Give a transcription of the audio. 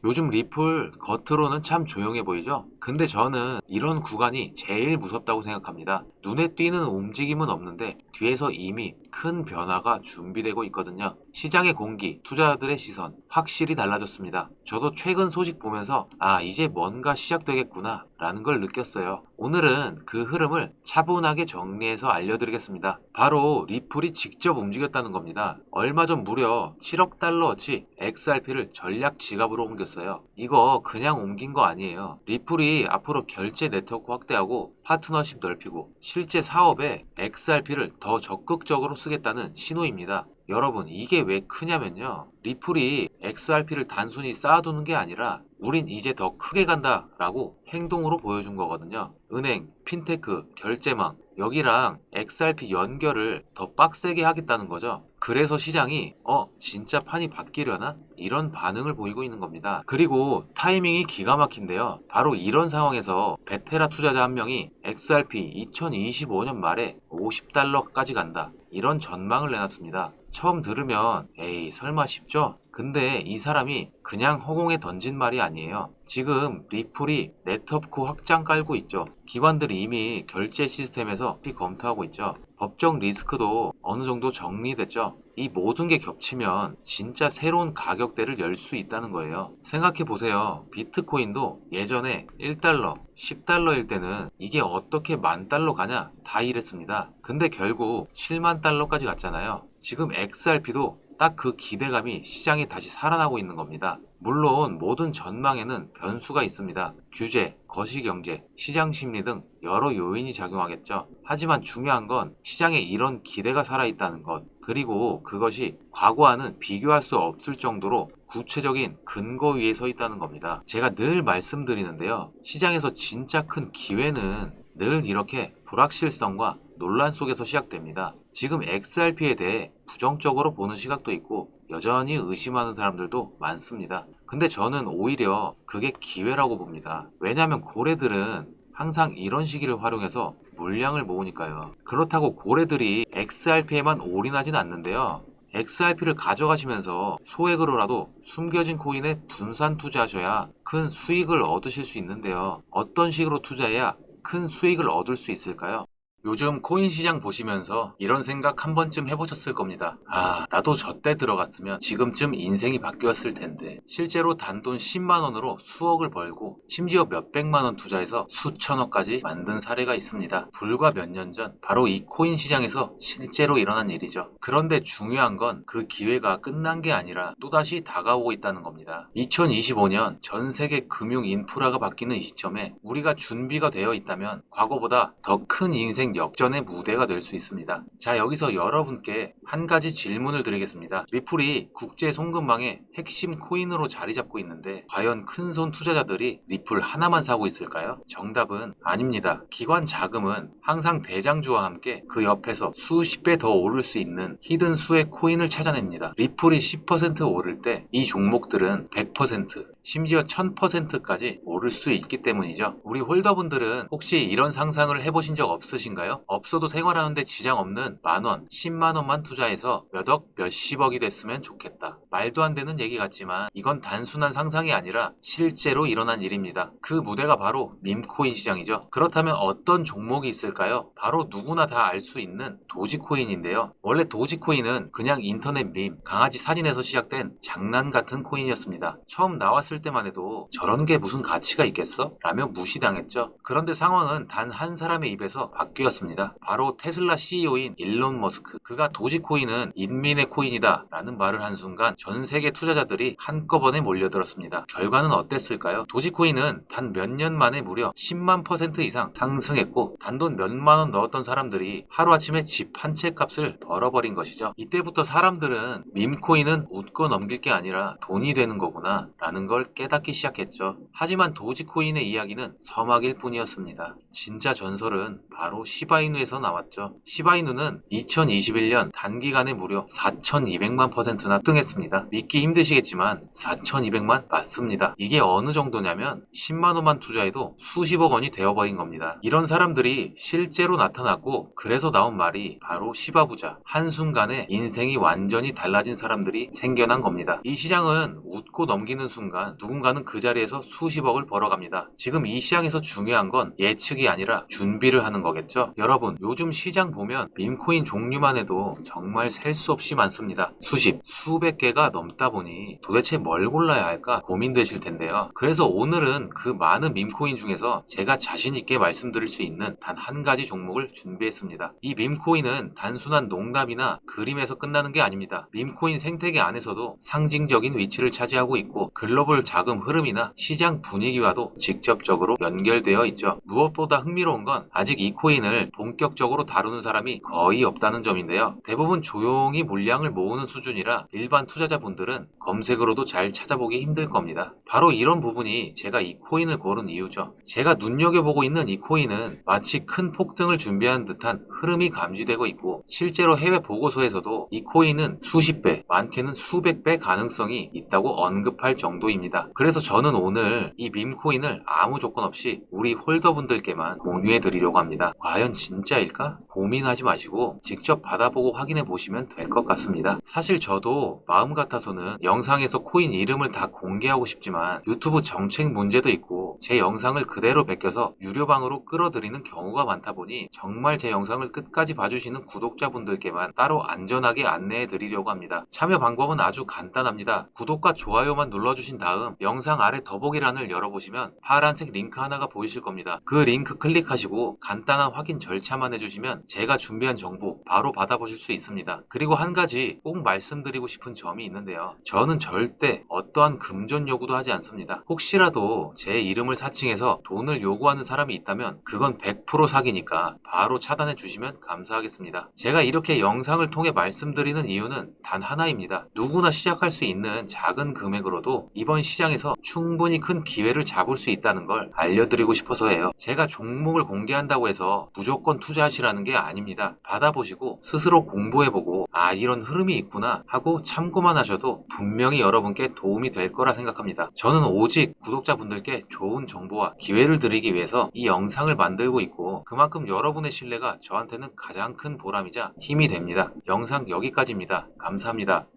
요즘 리플 겉으로는 참 조용해 보이죠? 근데 저는 이런 구간이 제일 무섭다고 생각합니다. 눈에 띄는 움직임은 없는데 뒤에서 이미 큰 변화가 준비되고 있거든요. 시장의 공기, 투자자들의 시선 확실히 달라졌습니다. 저도 최근 소식 보면서 이제 뭔가 시작되겠구나 라는 걸 느꼈어요. 오늘은 그 흐름을 차분하게 정리해서 알려드리겠습니다. 바로 리플이 직접 움직였다는 겁니다. 얼마 전 무려 7억 달러어치 XRP를 전략 지갑으로 옮겼어요. 이거 그냥 옮긴 거 아니에요. 리플이 앞으로 결제 네트워크 확대하고 파트너십 넓히고 실제 사업에 XRP를 더 적극적으로 쓰겠다는 신호입니다. 여러분, 이게 왜 크냐면요. 리플이 XRP를 단순히 쌓아두는 게 아니라 우린 이제 더 크게 간다 라고 행동으로 보여준 거거든요. 은행, 핀테크, 결제망 여기랑 XRP 연결을 더 빡세게 하겠다는 거죠. 그래서 시장이 진짜 판이 바뀌려나? 이런 반응을 보이고 있는 겁니다. 그리고 타이밍이 기가 막힌데요. 바로 이런 상황에서 베테랑 투자자 한 명이 XRP 2025년 말에 50달러까지 간다. 이런 전망을 내놨습니다. 처음 들으면 에이 설마 싶죠? 근데 이 사람이 그냥 허공에 던진 말이 아니에요. 지금 리플이 네트워크 확장 깔고 있죠. 기관들이 이미 결제 시스템에서 검토하고 있죠. 법적 리스크도 어느 정도 정리됐죠. 이 모든 게 겹치면 진짜 새로운 가격대를 열 수 있다는 거예요. 생각해 보세요. 비트코인도 예전에 1달러, 10달러일 때는 이게 어떻게 10,000달러 가냐 다 이랬습니다. 근데 결국 7만 달러까지 갔잖아요. 지금 XRP도 딱 그 기대감이 시장에 다시 살아나고 있는 겁니다. 물론 모든 전망에는 변수가 있습니다. 규제, 거시경제, 시장 심리 등 여러 요인이 작용하겠죠. 하지만 중요한 건 시장에 이런 기대가 살아있다는 것, 그리고 그것이 과거와는 비교할 수 없을 정도로 구체적인 근거 위에 서 있다는 겁니다. 제가 늘 말씀드리는데요. 시장에서 진짜 큰 기회는 늘 이렇게 불확실성과 논란 속에서 시작됩니다. 지금 XRP에 대해 부정적으로 보는 시각도 있고 여전히 의심하는 사람들도 많습니다. 근데 저는 오히려 그게 기회라고 봅니다. 왜냐하면 고래들은 항상 이런 시기를 활용해서 물량을 모으니까요. 그렇다고 고래들이 XRP에만 올인하진 않는데요. XRP를 가져가시면서 소액으로라도 숨겨진 코인에 분산 투자하셔야 큰 수익을 얻으실 수 있는데요. 어떤 식으로 투자해야 큰 수익을 얻을 수 있을까요? 요즘 코인 시장 보시면서 이런 생각 한 번쯤 해보셨을 겁니다. 나도 저때 들어갔으면 지금쯤 인생이 바뀌었을 텐데. 실제로 단돈 10만 원으로 수억을 벌고 심지어 몇백만 원 투자해서 수천억까지 만든 사례가 있습니다. 불과 몇 년 전 바로 이 코인 시장에서 실제로 일어난 일이죠. 그런데 중요한 건 그 기회가 끝난 게 아니라 또다시 다가오고 있다는 겁니다. 2025년 전 세계 금융 인프라가 바뀌는 이 시점에 우리가 준비가 되어 있다면 과거보다 더 큰 인생 역전의 무대가 될 수 있습니다. 자, 여기서 여러분께 한 가지 질문을 드리겠습니다. 리플이 국제 송금망의 핵심 코인으로 자리 잡고 있는데 과연 큰손 투자자들이 리플 하나만 사고 있을까요? 정답은 아닙니다. 기관 자금은 항상 대장주와 함께 그 옆에서 수십 배 더 오를 수 있는 히든 수의 코인을 찾아냅니다. 리플이 10% 오를 때 이 종목들은 100%, 심지어 1000%까지 오를 수 있기 때문이죠. 우리 홀더분들은 혹시 이런 상상을 해보신 적 없으신가요? 없어도 생활하는데 지장 없는 만원, 10만원만 투자해서 몇억, 몇십억이 됐으면 좋겠다. 말도 안 되는 얘기 같지만 이건 단순한 상상이 아니라 실제로 일어난 일입니다. 그 무대가 바로 밈코인 시장이죠. 그렇다면 어떤 종목이 있을까요? 바로 누구나 다 알 수 있는 도지코인인데요. 원래 도지코인은 그냥 인터넷 밈, 강아지 사진에서 시작된 장난 같은 코인이었습니다. 처음 나왔을 때만 해도 저런 게 무슨 가치가 있겠어? 라며 무시당했죠. 그런데 상황은 단 한 사람의 입에서 바뀌었습니다. 바로 테슬라 CEO인 일론 머스크. 그가 도지코인은 인민의 코인이다 라는 말을 한 순간 전 세계 투자자들이 한꺼번에 몰려들었습니다. 결과는 어땠을까요? 도지코인은 단 몇 년 만에 무려 10만 % 이상 상승했고 단돈 몇만 원 넣었던 사람들이 하루아침에 집 한 채 값을 벌어버린 것이죠. 이때부터 사람들은 밈코인은 웃고 넘길 게 아니라 돈이 되는 거구나 라는 걸 깨닫기 시작했죠. 하지만 도지코인의 이야기는 서막일 뿐이었습니다. 진짜 전설은 바로 시바이누에서 나왔죠. 시바이누는 2021년 단기간에 무려 4200만 %나 등했습니다. 겁니다. 믿기 힘드시겠지만 4,200만 맞습니다. 이게 어느 정도냐면 10만 원만 투자해도 수십억 원이 되어버린 겁니다. 이런 사람들이 실제로 나타났고 그래서 나온 말이 바로 시바부자, 한순간에 인생이 완전히 달라진 사람들이 생겨난 겁니다. 이 시장은 웃고 넘기는 순간 누군가는 그 자리에서 수십억을 벌어갑니다. 지금 이 시장에서 중요한 건 예측이 아니라 준비를 하는 거겠죠. 여러분, 요즘 시장 보면 밈코인 종류만 해도 정말 셀 수 없이 많습니다. 수십, 수백 개가 넘다 보니 도대체 뭘 골라야 할까 고민되실 텐데요. 그래서 오늘은 그 많은 밈코인 중에서 제가 자신 있게 말씀드릴 수 있는 단 한 가지 종목을 준비했습니다. 이 밈코인은 단순한 농담이나 그림에서 끝나는 게 아닙니다. 밈코인 생태계 안에서도 상징적인 위치를 차지하고 있고 글로벌 자금 흐름이나 시장 분위기와도 직접적으로 연결되어 있죠. 무엇보다 흥미로운 건 아직 이 코인을 본격적으로 다루는 사람이 거의 없다는 점인데요. 대부분 조용히 물량을 모으는 수준이라 일반 투자자분들은 검색으로도 잘 찾아보기 힘들 겁니다. 바로 이런 부분이 제가 이 코인을 고른 이유죠. 제가 눈여겨보고 있는 이 코인은 마치 큰 폭등을 준비하는 듯한 흐름이 감지되고 있고 실제로 해외 보고서에서도 이 코인은 수십 배, 많게는 수백 배 가능성이 있다고 언급할 정도입니다. 그래서 저는 오늘 이 밈코인을 아무 조건 없이 우리 홀더분들께만 공유해 드리려고 합니다. 과연 진짜일까? 고민하지 마시고 직접 받아보고 확인해 보시면 될 것 같습니다. 사실 저도 마음 같아서는 영상에서 코인 이름을 다 공개하고 싶지만 유튜브 정책 문제도 있고 제 영상을 그대로 베껴서 유료방으로 끌어들이는 경우가 많다 보니 정말 제 영상을 끝까지 봐주시는 구독자분들께만 따로 안전하게 안내해 드리려고 합니다. 참여 방법은 아주 간단합니다. 구독과 좋아요만 눌러주신 다음 영상 아래 더보기란을 열어보시면 파란색 링크 하나가 보이실 겁니다. 그 링크 클릭하시고 간단한 확인 절차만 해주시면 제가 준비한 정보 바로 받아보실 수 있습니다. 그리고 한 가지 꼭 말씀드리고 싶은 점이 있는데요. 저는 절대 어떠한 금전 요구도 하지 않습니다. 혹시라도 제 이름을 사칭해서 돈을 요구하는 사람이 있다면 그건 100% 사기니까 바로 차단해 주시면 감사하겠습니다. 제가 이렇게 영상을 통해 말씀드리는 이유는 단 하나입니다. 누구나 시작할 수 있는 작은 금액으로도 이번 시장에서 충분히 큰 기회를 잡을 수 있다는 걸 알려드리고 싶어서예요. 제가 종목을 공개한다고 해서 무조건 투자하시라는 게 아닙니다. 받아보시고 스스로 공부해보고 아 이런 흐름이 있구나 하고 참고만 하셔도 분명히 여러분께 도움이 될 거라 생각합니다. 저는 오직 구독자분들께 좋은 정보와 기회를 드리기 위해서 이 영상을 만들고 있고 그만큼 여러분의 신뢰가 저한테는 가장 큰 보람이자 힘이 됩니다. 영상 여기까지입니다. 감사합니다.